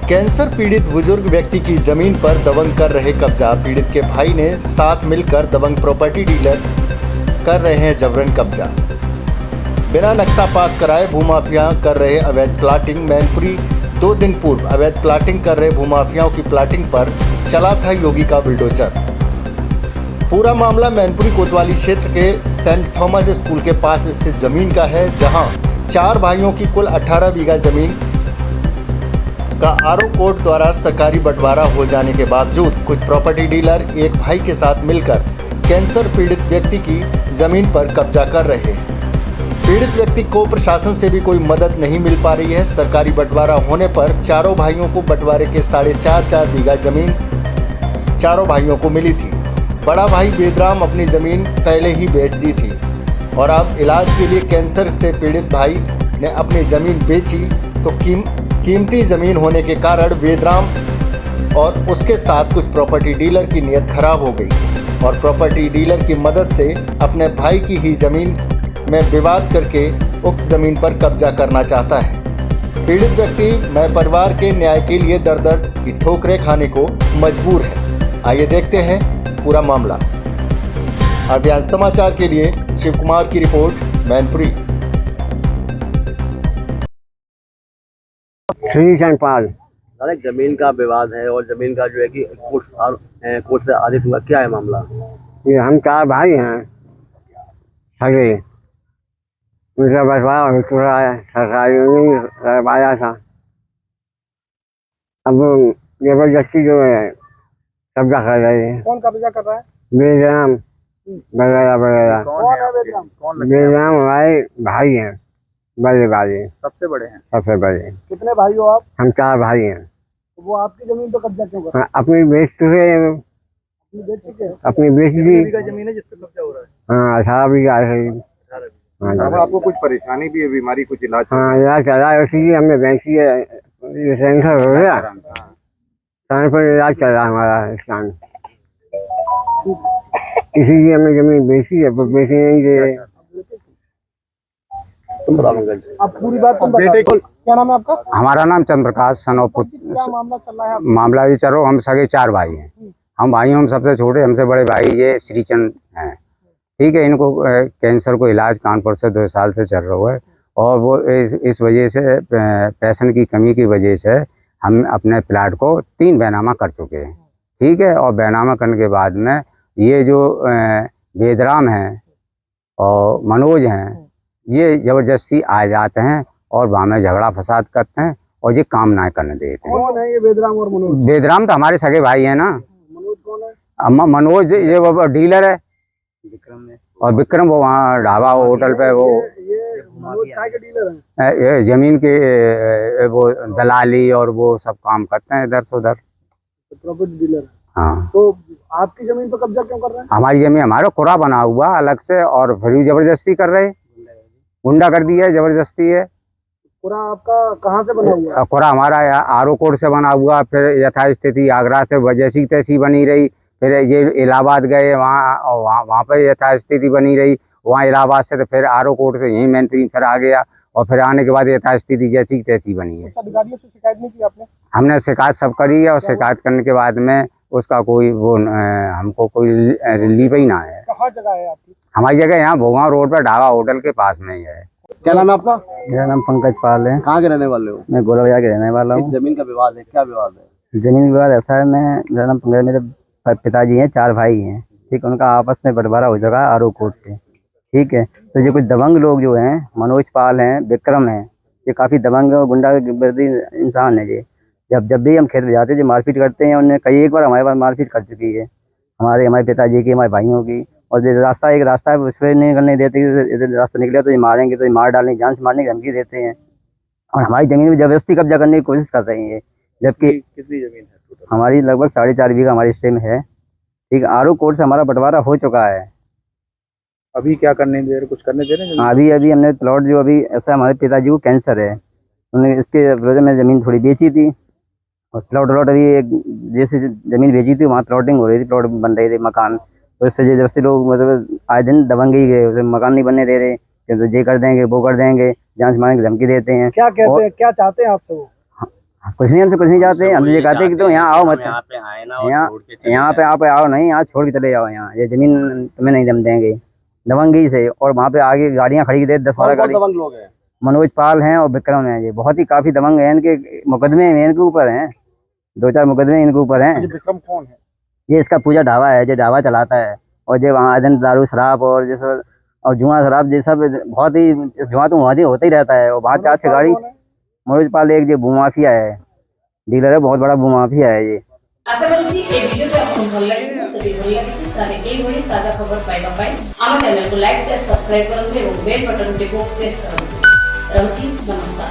Cancer पीड़ित बुजुर्ग व्यक्ति की जमीन पर दबंग कर रहे कब्जा। पीड़ित के भाई ने साथ मिलकर दबंग प्रॉपर्टी डीलर कर रहे हैं जबरन कब्जा। बिना नक्शा पास कराए भूमाफिया कर रहे अवैध प्लाटिंग। मैनपुरी 2 दिन पूर्व अवैध प्लाटिंग कर रहे भूमाफियाओं की प्लाटिंग पर चला था योगी का बुलडोजर। पूरा मामला मैनपुरी कोतवाली क्षेत्र के सेंट थॉमस स्कूल के पास स्थित जमीन का है, जहां 4 भाइयों की कुल 18 बीघा जमीन का आरओ कोर्ट द्वारा सरकारी बंटवारा हो जाने के बावजूद कुछ प्रॉपर्टी डीलर एक भाई के साथ मिलकर कैंसर पीड़ित व्यक्ति की जमीन पर कब्जा कर रहे हैं। पीड़ित व्यक्ति को प्रशासन से भी कोई मदद नहीं मिल पा रही है। सरकारी बंटवारा होने पर चारों भाइयों को बंटवारे के 4.5 बीघा जमीन चारों भाइयों को मिली थी। बड़ा भाई बेदराम अपनी जमीन पहले ही बेच दी थी और अब इलाज के लिए कैंसर से पीड़ित भाई ने अपनी जमीन बेची, तो कीमती जमीन होने के कारण बेदराम और उसके साथ कुछ प्रॉपर्टी डीलर की नीयत खराब हो गई और प्रॉपर्टी डीलर की मदद से अपने भाई की ही जमीन में विवाद करके उक्त जमीन पर कब्जा करना चाहता है। पीड़ित व्यक्ति मैं परिवार के न्याय के लिए दर दर की ठोकरें खाने को मजबूर है। आइए देखते हैं पूरा मामला। अभियान समाचार के लिए शिव कुमार की रिपोर्ट, मैनपुरी। श्री चंपाल एक जमीन का विवाद है और जमीन का जो है कि कोर्ट से आदेश हुआ, क्या है मामला? ये हम 4 भाई हैं सगे। उनका बंटवारा हो चुका है, सरकारी ने करवाया था। अब जबरदस्ती जो है कब्जा कर रहे हैं। कौन कब्जा कर रहा है? बेदराम वगैरह वगैरह। कौन है बेदराम? बेदराम हमारे भाई हैं, बड़े वाले, सबसे बड़े हैं। सबसे बड़े। कितने भाई हो आप? हम 4 भाई हैं। तो वो आपकी जमीन पे कब्जा क्यों कर रहे हैं? अपनी बेच चुके हैं, अपनी बेच चुके हैं? अपनी बेच दी। बीघा जमीन है जिस पे कब्जा हो रहा है। हाँ 18 बीघा है। अब आपको कुछ परेशानी भी है, बीमारी, कुछ इलाज? हाँ इलाज चला है, उसी हमने बेची है। कैंसर हो गया, टाइम पर इलाज चल रहा है हमारा इस टाइम। इसीलिए हमने जमीन बेची है, बेची नहीं दे रहे। आप पूरी बात तुम बता दो। क्या नाम है आपका? हमारा नाम चंद्रप्रकाश सनोपुत। क्या मामला चल रहा है? मामला भी चलो, हम सगे 4 भाई हैं। हम भाई, हम सबसे छोटे, हमसे बड़े भाई ये श्रीचंद हैं। ठीक है, इनको कैंसर को इलाज कानपुर से 2 साल से चल रहा है और वो इस वजह से पैसन की कमी की वजह से हम अपने प्लाट को 3 बैनामा कर चुके हैं। ठीक है, और बैनामा करने के बाद में ये जो बेदराम हैं और मनोज हैं, ये ज़बरदस्ती आ जाते हैं और वहाँ में झगड़ा फसाद करते हैं और ये काम ना करने देते हैं। कौन है ये बेदराम और मनोज? बेदराम तो हमारे सगे भाई हैं ना। मनोज कौन है? अम्मा मनोज ये वो डीलर है, और विक्रम वो वहाँ ढाबा होटल पे वो ये मनोज काय के डीलर हैं? ये जमीन के वो दलाली और वो सब काम करते हैं इधर से उधर। प्रॉपर्टी डीलर है। हाँ, तो आपकी जमीन पे कब्जा क्यों कर रहे हैं? हमारी जमीन, हमारा कुरा बना हुआ अलग से, और फिर भी जबरदस्ती कर रहे, गुंडा कर दी है, जबरदस्ती है। पूरा आपका कहाँ से बना हुआ है? कुरा हमारा आरओ कोर्ट से बना हुआ, फिर यथास्थिति आगरा से जैसी तैसी बनी रही, फिर ये इलाहाबाद गए, वहाँ पर यथास्थिति बनी रही, वहाँ इलाहाबाद से तो फिर आरओ कोर्ट से यहीं मैनपुरी फिर आ गया, और फिर आने के बाद यथास्थिति जैसी तैसी बनी है। अधिकारियों से शिकायत नहीं की आपने? हमने शिकायत सब करी है, और शिकायत करने के बाद में उसका कोई वो हमको कोई रिलीफ ही ना है। कहाँ जगह है आपकी? हमारी जगह यहाँ भोगांव रोड पर ढाबा होटल के पास में ही है। क्या नाम है आपका? मेरा नाम पंकज पाल है। कहाँ के रहने वाले हो? मैं गोलविया के रहने वाला हूँ। जमीन का विवाद है, क्या विवाद है? जमीन विवाद ऐसा है, मेरा नाम पंकज, मेरे पिताजी हैं, 4 भाई हैं। ठीक है, उनका आपस में बंटवारा हो चुका है आरओ कोर्ट से। ठीक है, तो ये कुछ दबंग लोग जो हैं, मनोज पाल हैं, विक्रम हैं, ये काफ़ी दबंग और गुंडागर्दी इंसान है। ये जब भी हम खेत में जाते हैं, जो मारपीट करते हैं, उन्होंने कई एक बार हमारे पास मारपीट कर चुकी है, हमारे पिताजी की, हमारे भाइयों की। और जो एक रास्ता है उस पर नहीं निकलने देते, इधर रास्ता निकले तो ये मारेंगे, तो ये मार डालने, जान से मारने की धमकी देते हैं और हमारी ज़मीन में ज़बरदस्ती कब्जा करने की कोशिश कर रही है। जबकि कितनी जमीन है? हमारी लगभग 4.5 बीघा हमारी स्टे में है। ठीक है, आरओ कोर्ट से हमारा बंटवारा हो चुका है। अभी क्या करने दे रहे, कुछ करने दे रहे हैं? अभी हमने प्लॉट जो अभी ऐसा, हमारे पिताजी को कैंसर है, उन्होंने इसके विरोध में ज़मीन थोड़ी बेची थी और प्लॉट अभी एक जैसे ज़मीन बेची थी वहाँ प्लॉटिंग हो रही थी, प्लॉट बन रहे थे मकान, तो इस वजह से लोग मतलब आए दिन दबंग ही गए, मकान नहीं बनने दे रहे, तो ये कर देंगे वो कर देंगे, जान से मारने की धमकी देते हैं। क्या कहते हैं, क्या चाहते हैं आपसे वो? कुछ नहीं, हमसे कुछ नहीं चाहते। हम तो ये कहते हैं कि तो यहाँ आओ मत, यहाँ पे आए ना और यहाँ छोड़ के चले यहाँ पे आप आओ नहीं, यहाँ छोड़ के चले जाओ। यहाँ ये जमीन तुम्हें नहीं दम देंगे दबंगी से। और वहाँ पे आगे गाड़ियाँ खड़ी दे 10-12 कौन गाड़ी। दबंग लोग हैं? मनोज पाल हैं और विक्रम हैं, ये बहुत ही काफी दबंग हैं। इनके मुकदमे हैं इनके ऊपर हैं, 2-4 मुकदमे इनके ऊपर हैं। ये विक्रम कौन है? ये इसका पूजा ढाबा है, जो ढाबा चलाता है। और जो वहाँ दिन दारू शराब और जैसे और जुआ शराब ये सब बहुत ही, जुआ तो वहाँ होता ही रहता है। और वहाँ 4-6 गाड़ी। मनोज पाल एक जो भूमाफिया है, डीलर है, बहुत बड़ा भूमाफिया है ये। আশা করছি এই ভিডিওটা আপনাদের ভালো লাগবে। যদি ভালো লাগে তাহলে এইভাবে তাজা খবর পাইবা পাই আমার চ্যানেলকে লাইক শেয়ার সাবস্ক্রাইব করুন এবং বেল বাটনটিকে প্রেস করুন। রହୁଛି নমস্କାର।